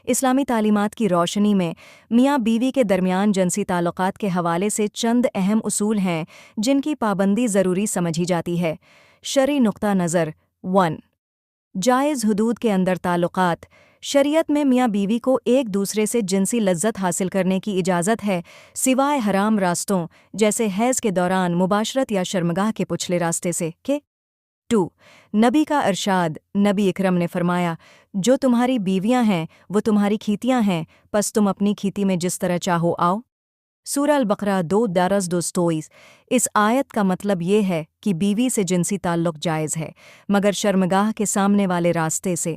اسلامی تعلیمات کی روشنی میں میاں بیوی کے درمیان جنسی تعلقات کے حوالے سے چند اہم اصول ہیں جن کی پابندی ضروری سمجھی جاتی ہے۔ شرعی نقطہ نظر 1 جائز حدود کے اندر تعلقات۔ شریعت میں میاں بیوی کو ایک دوسرے سے جنسی لذت حاصل کرنے کی اجازت ہے، سوائے حرام راستوں جیسے حیض کے دوران مباشرت یا شرمگاہ کے پچھلے راستے سے۔ 2 نبی کا ارشاد۔ نبی اکرم نے فرمایا، جو تمہاری بیویاں ہیں وہ تمہاری کھیتیاں ہیں، پس تم اپنی کھیتی میں جس طرح چاہو آؤ۔ سورہ البقرہ 2:22۔ اس آیت کا مطلب یہ ہے کہ بیوی سے جنسی تعلق جائز ہے، مگر شرمگاہ کے سامنے والے راستے سے۔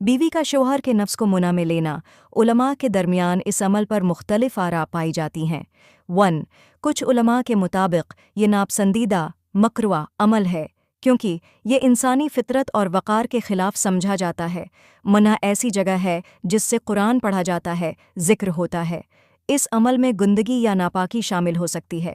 بیوی کا شوہر کے نفس کو منع میں لینا۔ علماء کے درمیان اس عمل پر مختلف آراء پائی جاتی ہیں۔ 1 کچھ علماء کے مطابق یہ ناپسندیدہ، مکروہ عمل ہے، کیونکہ یہ انسانی فطرت اور وقار کے خلاف سمجھا جاتا ہے۔ منع ایسی جگہ ہے جس سے قرآن پڑھا جاتا ہے، ذکر ہوتا ہے۔ اس عمل میں گندگی یا ناپاکی شامل ہو سکتی ہے۔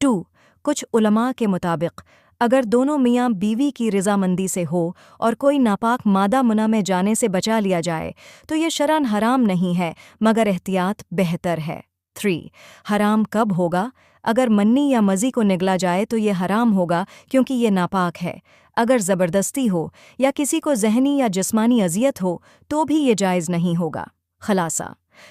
2 کچھ علماء کے مطابق اگر دونوں میاں بیوی کی رضامندی سے ہو اور کوئی ناپاک مادہ منع میں جانے سے بچا لیا جائے تو یہ شرعاً حرام نہیں ہے، مگر احتیاط بہتر ہے۔ 3 حرام کب ہوگا؟ اگر منی یا مزی کو نگلا جائے تو یہ حرام ہوگا کیونکہ یہ ناپاک ہے۔ اگر زبردستی ہو یا کسی کو ذہنی یا جسمانی اذیت ہو تو بھی یہ جائز نہیں ہوگا۔ خلاصہ،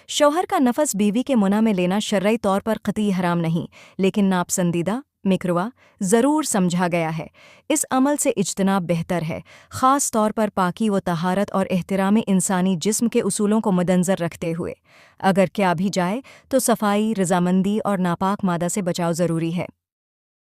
شوہر کا نفس بیوی کے منع میں لینا شرعی طور پر قطعی حرام نہیں، لیکن ناپسندیدہ، مکروہ ضرور سمجھا گیا ہے۔ اس عمل سے اجتناب بہتر ہے، خاص طور پر پاکی و طہارت اور احترام انسانی جسم کے اصولوں کو مدنظر رکھتے ہوئے۔ اگر کیا بھی جائے تو صفائی، رضامندی اور ناپاک مادہ سے بچاؤ ضروری ہے۔